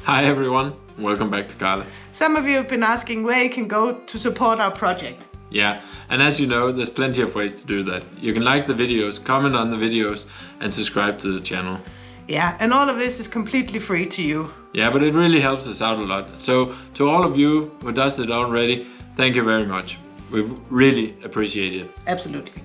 Hi everyone, welcome back to Carla. Some of you have been asking where you can go to support our project. Yeah, and as you know, there's plenty of ways to do that. You can like the videos, comment on the videos, and subscribe to the channel. Yeah, and all of this is completely free to you. Yeah, but it really helps us out a lot. So to all of you who does it already, thank you very much. We really appreciate it. Absolutely.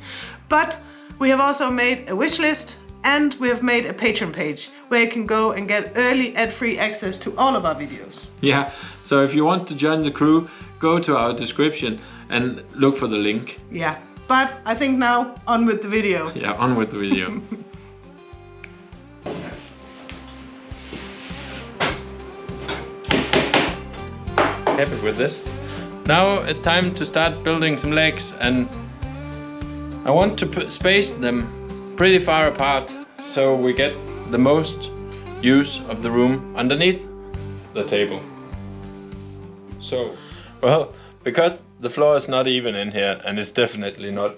But we have also made a wish list and we have made a Patreon page where you can go and get early ad-free access to all of our videos. Yeah, so if you want to join the crew, go to our description and look for the link. Yeah, but I think now on with the video. Yeah, on with the video. Happy with this. Now it's time to start building some legs, and I want to space them pretty far apart so we get the most use of the room underneath the table. So, well, because the floor is not even in here, and it's definitely not,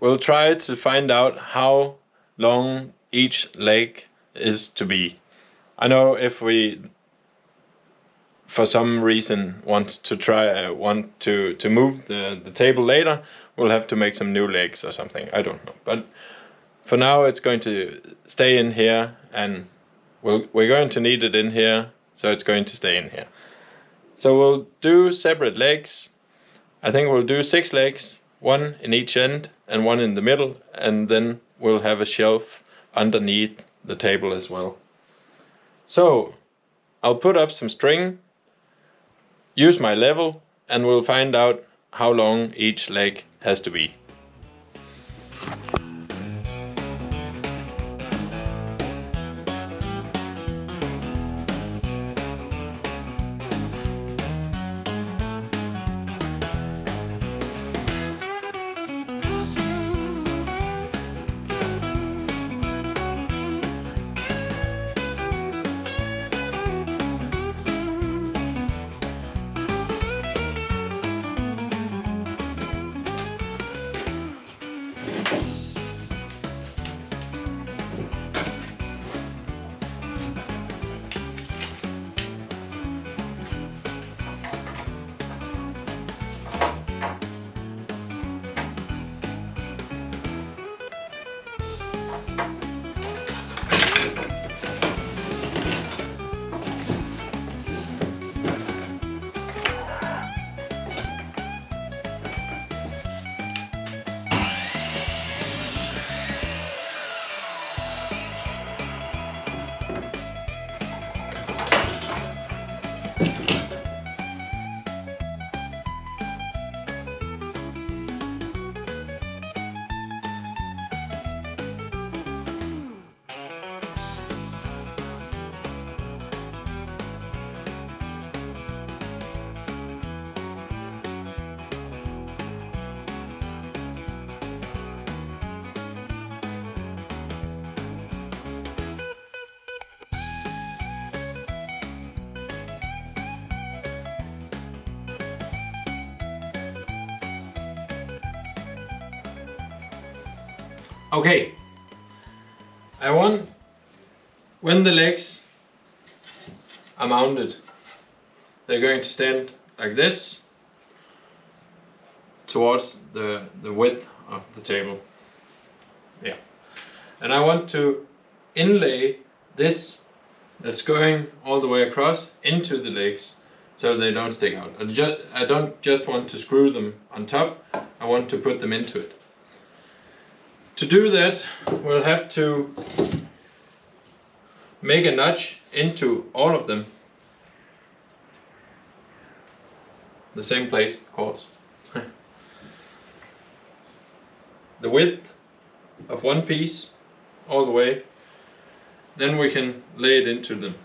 we'll try to find out how long each leg is to be. I know if we for some reason want to move the table later, we'll have to make some new legs or something, I don't know. But for now it's going to stay in here, and we're going to need it in here, so it's going to stay in here. So we'll do separate legs. I think we'll do 6 legs, 1 in each end and 1 in the middle, and then we'll have a shelf underneath the table as well. So I'll put up some string, use my level, and we'll find out how long each leg has to be. Okay, I want, when the legs are mounted, they're going to stand like this towards the width of the table. Yeah, and I want to inlay this that's going all the way across into the legs so they don't stick out. I don't just want to screw them on top, I want to put them into it. To do that, we'll have to make a notch into all of them. The same place, of course. The width of one piece all the way. Then we can lay it into them.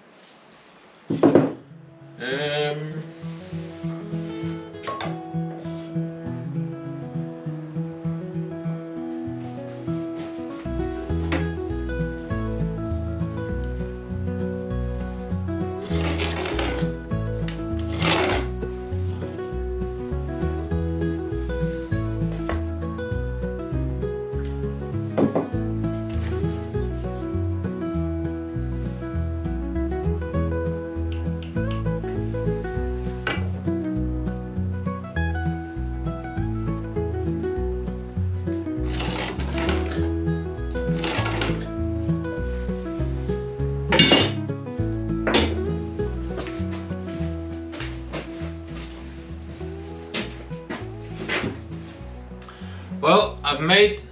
made,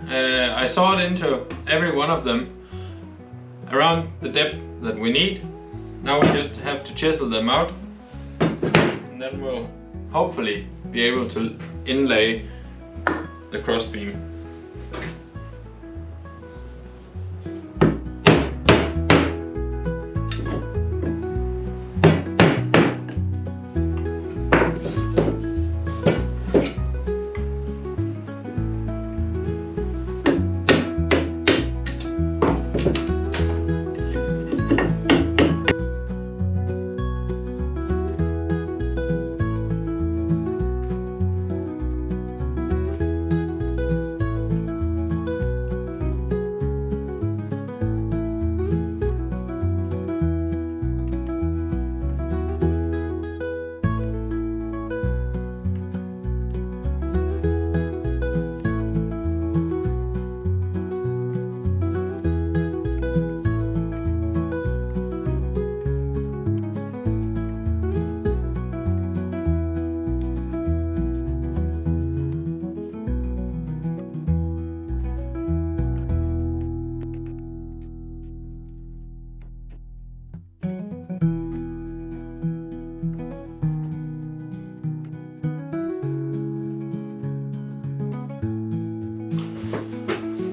I sawed into every one of them around the depth that we need. Now we just have to chisel them out, and then we'll hopefully be able to inlay the crossbeam.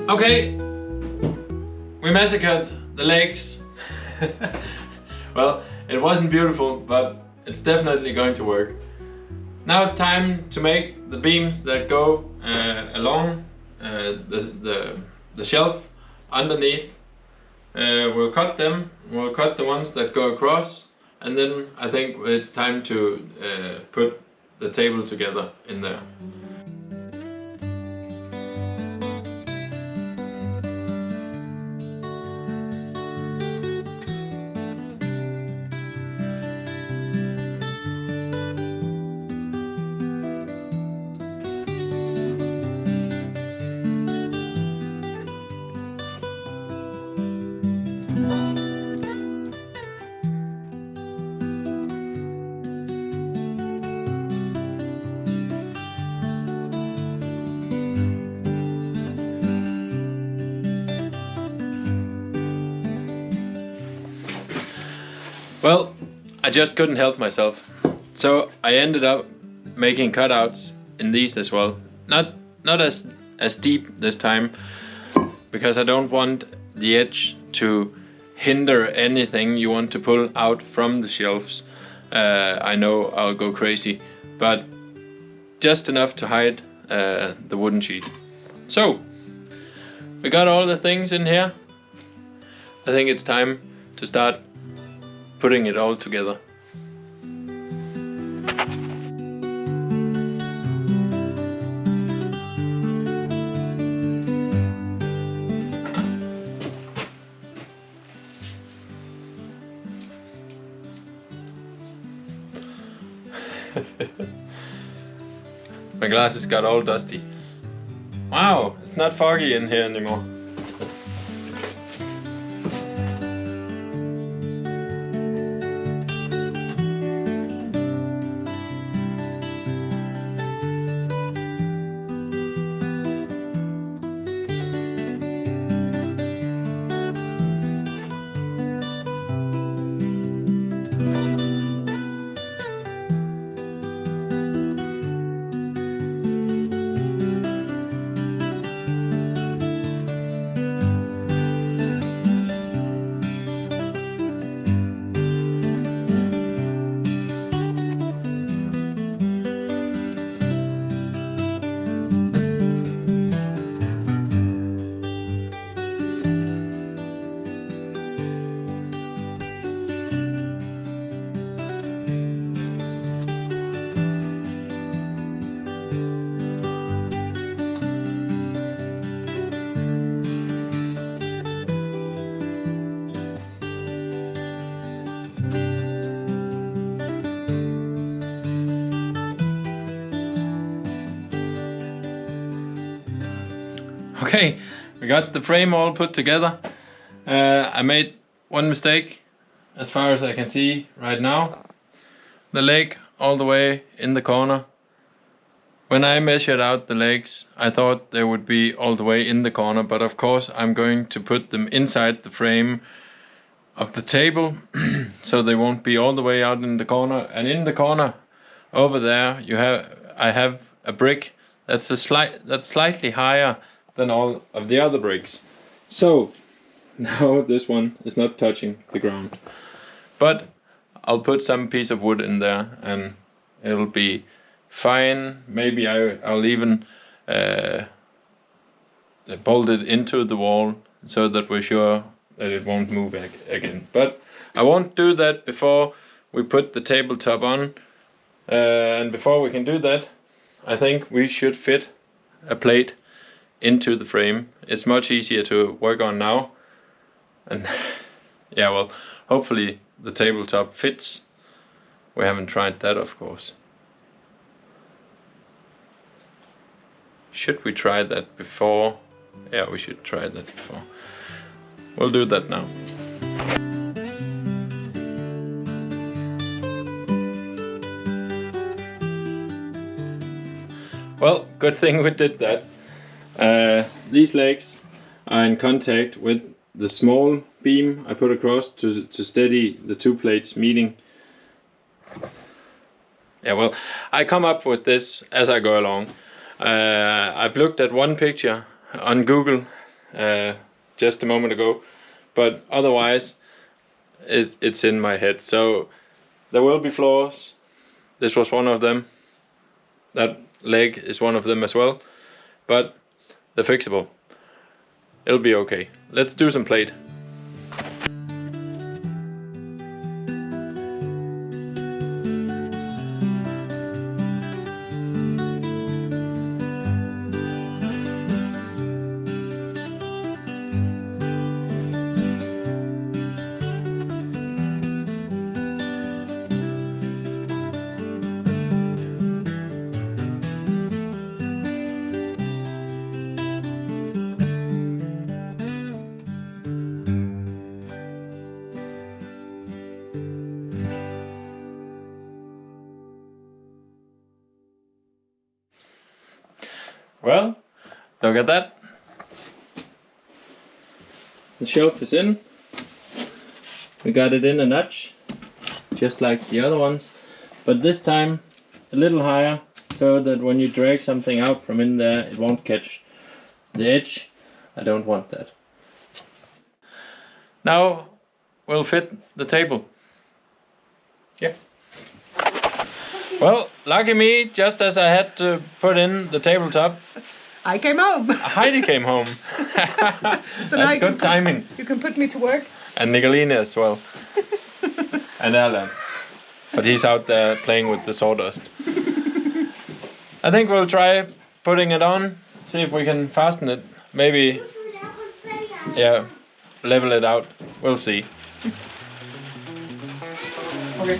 Okay, we massacred the legs. Well, it wasn't beautiful, but it's definitely going to work. Now it's time to make the beams that go along the shelf underneath. We'll cut them, we'll cut the ones that go across, and then I think it's time to put the table together in there. Well, I just couldn't help myself, so I ended up making cutouts in these as well. Not as deep this time, because I don't want the edge to hinder anything you want to pull out from the shelves. I know I'll go crazy, but just enough to hide the wooden sheet. So, we got all the things in here. I think it's time to start putting it all together. My glasses got all dusty. Wow, it's not foggy in here anymore. Okay, we got the frame all put together. I made one mistake as far as I can see right now. The leg all the way in the corner When I measured out the legs, I thought they would be all the way in the corner, but of course I'm going to put them inside the frame of the table so they won't be all the way out in the corner. And in the corner over there I have a brick that's slightly higher than all of the other bricks. So now this one is not touching the ground, but I'll put some piece of wood in there and it'll be fine. Maybe I'll even bolt it into the wall so that we're sure that it won't move again. But I won't do that before we put the tabletop on. And before we can do that, I think we should fit a plate into the frame. It's much easier to work on now. And yeah, well, hopefully the tabletop fits. We haven't tried that, of course. Should we try that before? Yeah, we should try that before. We'll do that now. Well, good thing we did that. These legs are in contact with the small beam I put across to steady the two plates meeting. Yeah, well, I come up with this as I go along. I've looked at one picture on Google just a moment ago, but otherwise it's in my head. So there will be flaws. This was one of them. That leg is one of them as well, but they're fixable. It'll be okay. Let's do some plate. Well, look at that. The shelf is in. We got it in a notch, just like the other ones, but this time a little higher, so that when you drag something out from in there, it won't catch the edge. I don't want that. Now we'll fit the table. Yeah. Well, lucky me, just as I had to put in the tabletop, I came home. Heidi came home. So now That's good timing. You can put me to work. And Nicoline as well. And Alan. But he's out there playing with the sawdust. I think we'll try putting it on, see if we can fasten it. Maybe, yeah, level it out. We'll see. Okay.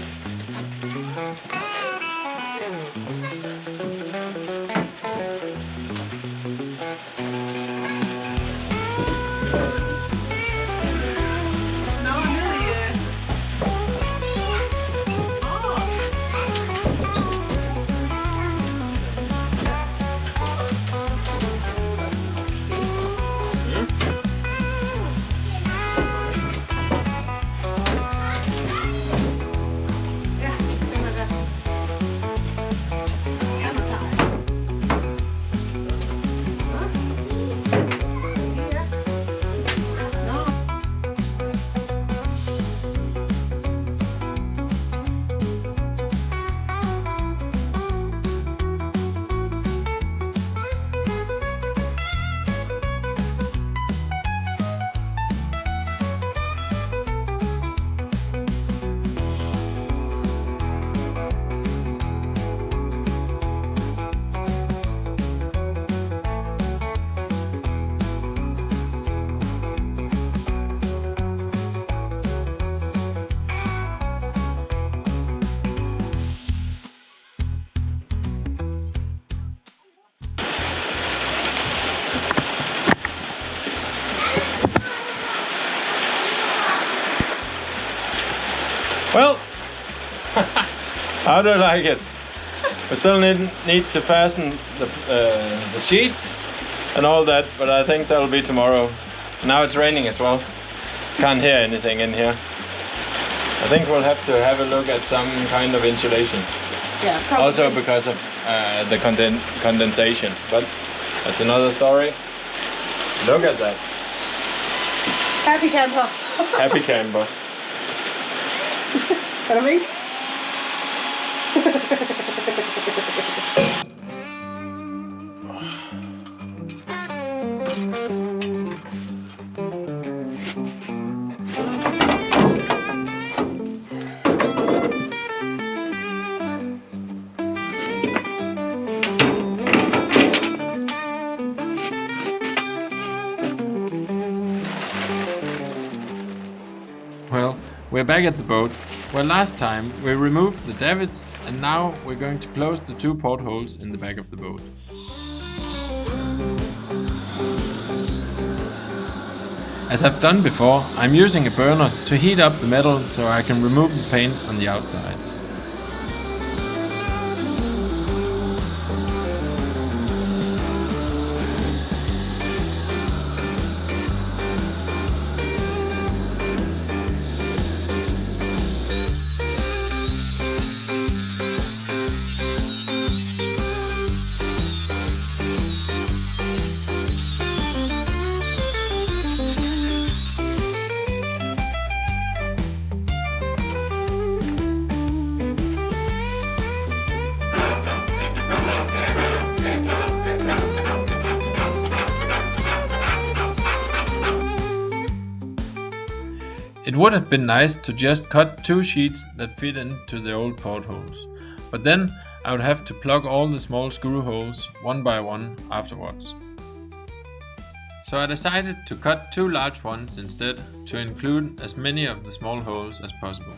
Well, how do you like it? We still need to fasten the sheets and all that, but I think that'll be tomorrow. Now it's raining as well. Can't hear anything in here. I think we'll have to have a look at some kind of insulation. Yeah, probably. Also because of the condensation, but that's another story. Look at that. Happy camper. Happy camper. Kan du ikke? Well, we're back at the boat, where last time we removed the davits and now we're going to close the 2 portholes in the back of the boat. As I've done before, I'm using a burner to heat up the metal so I can remove the paint on the outside. It would have been nice to just cut 2 sheets that fit into the old portholes, but then I would have to plug all the small screw holes one by one afterwards. So I decided to cut 2 large ones instead to include as many of the small holes as possible.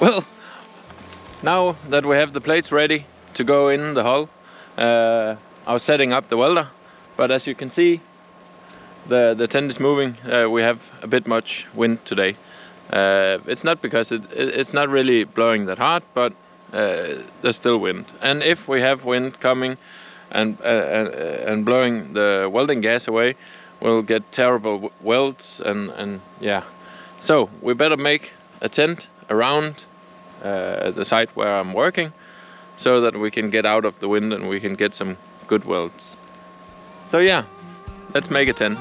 Well, now that we have the plates ready to go in the hull, I was setting up the welder, but as you can see, the tent is moving. We have a bit much wind today. It's not because it's not really blowing that hard, but there's still wind. And if we have wind coming and blowing the welding gas away, we'll get terrible welds and yeah. So we better make a tent around the site where I'm working, so that we can get out of the wind and we can get some good welds. So yeah, let's make a tent.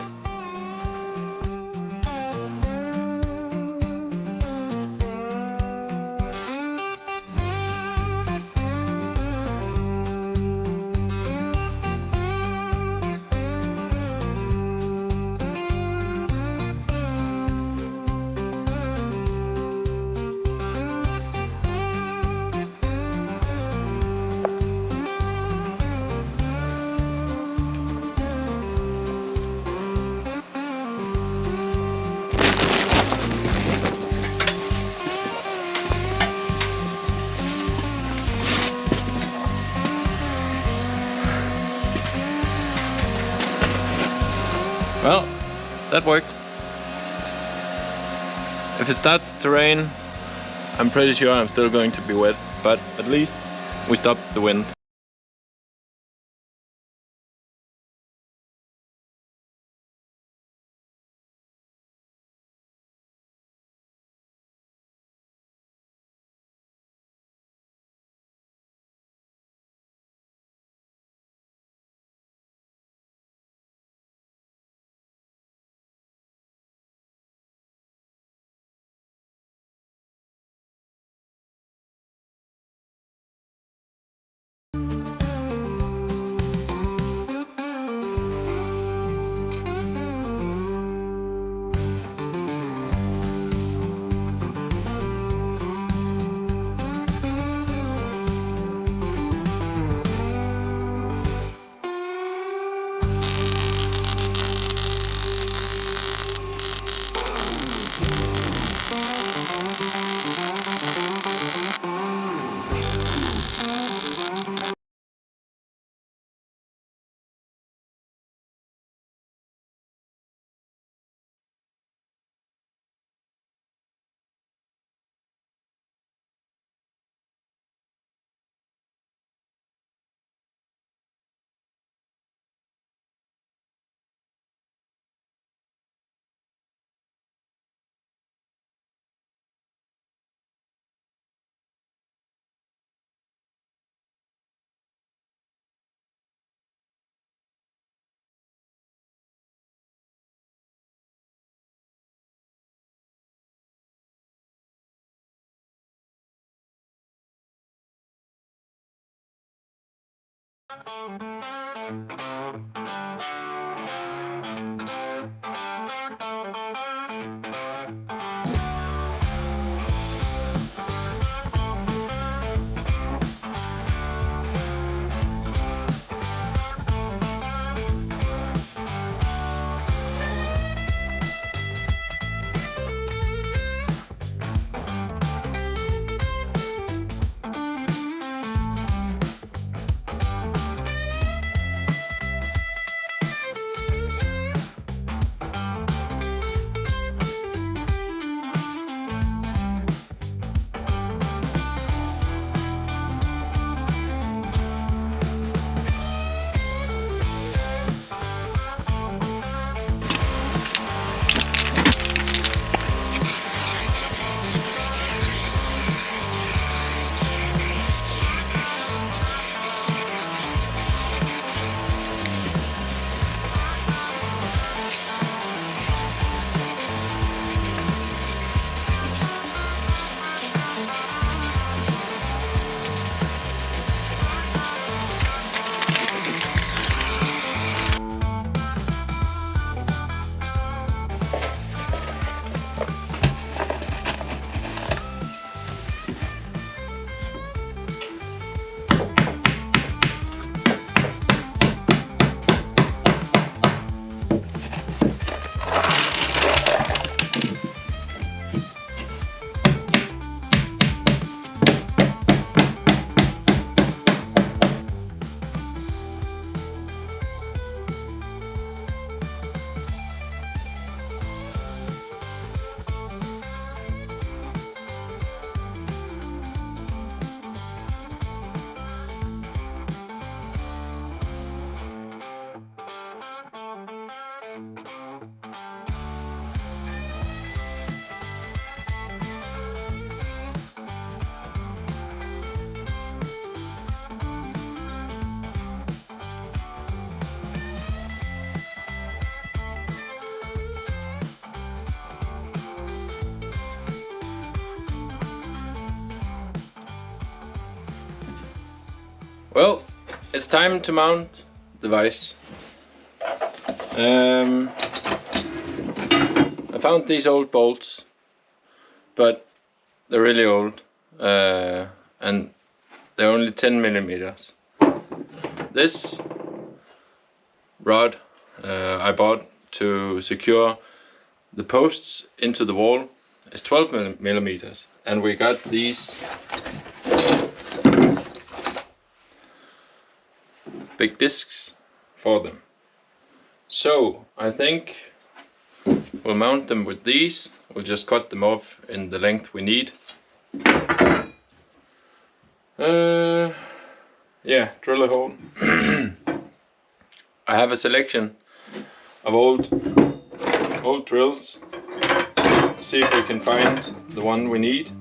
Well, that worked. If it starts to rain, I'm pretty sure I'm still going to be wet, but at least we stopped the wind. Well, it's time to mount the vise. I found these old bolts, but they're really old, and they're only 10 millimeters. This rod I bought to secure the posts into the wall is 12 millimeters, and we got these big discs for them. So I think we'll mount them with these. We'll just cut them off in the length we need. Yeah, drill a hole. I have a selection of old drills. See if we can find the one we need.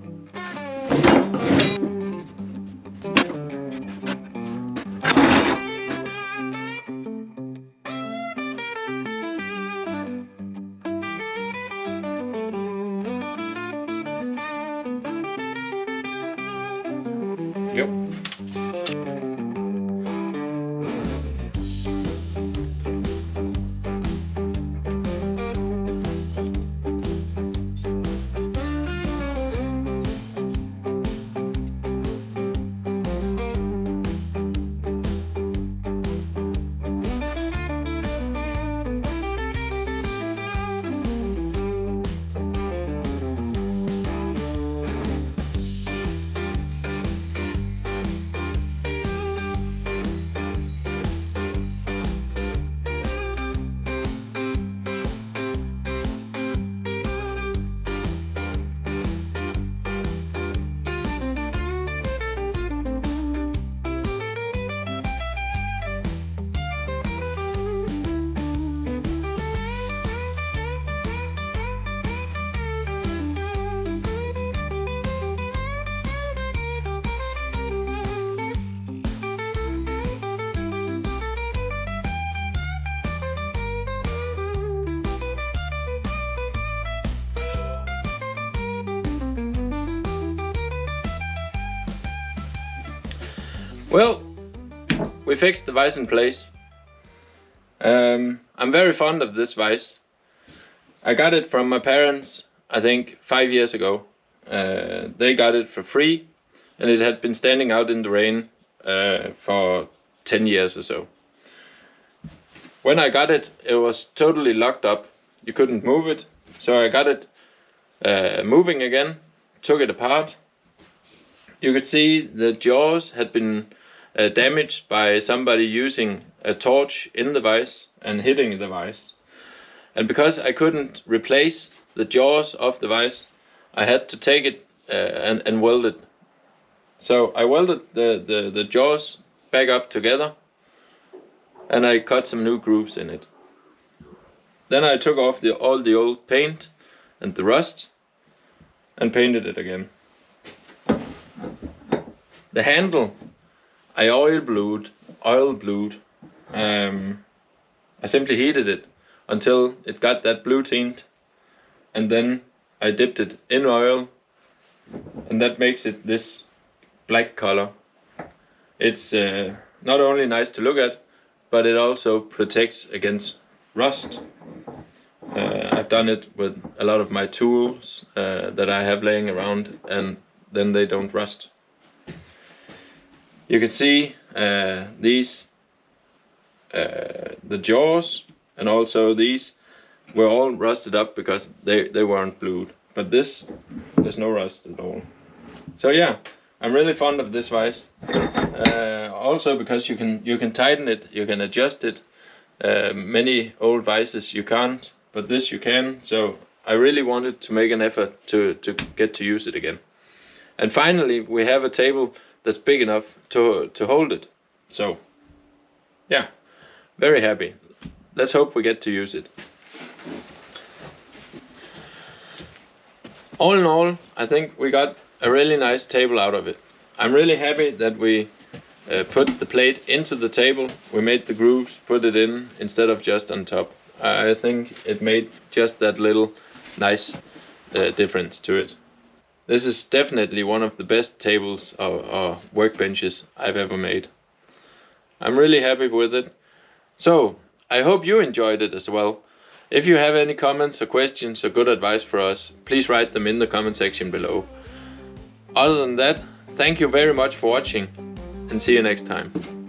Yep. Well, we fixed the vise in place. I'm very fond of this vise. I got it from my parents, I think 5 years ago. They got it for free, and it had been standing out in the rain for 10 years or so. When I got it, it was totally locked up. You couldn't move it. So I got it moving again, took it apart. You could see the jaws had been damaged by somebody using a torch in the vise and hitting the vise. And because I couldn't replace the jaws of the vise, I had to take it and weld it. So I welded the jaws back up together, and I cut some new grooves in it. Then I took off all the old paint and the rust and painted it again. The handle I oil blued. I simply heated it until it got that blue tint, and then I dipped it in oil, and that makes it this black color. It's not only nice to look at, but it also protects against rust. I've done it with a lot of my tools that I have laying around, and then they don't rust. You can see these, the jaws, and also these were all rusted up because they weren't blued. But this, there's no rust at all. So yeah, I'm really fond of this vise. Also because you can tighten it, you can adjust it. Many old vises you can't, but this you can. So I really wanted to make an effort to get to use it again. And finally, we have a table that's big enough to hold it. So yeah, very happy. Let's hope we get to use it. All in all, I think we got a really nice table out of it. I'm really happy that we put the plate into the table. We made the grooves, put it in instead of just on top. I think it made just that little nice difference to it. This is definitely one of the best tables or workbenches I've ever made. I'm really happy with it. So, I hope you enjoyed it as well. If you have any comments or questions or good advice for us, please write them in the comment section below. Other than that, thank you very much for watching and see you next time.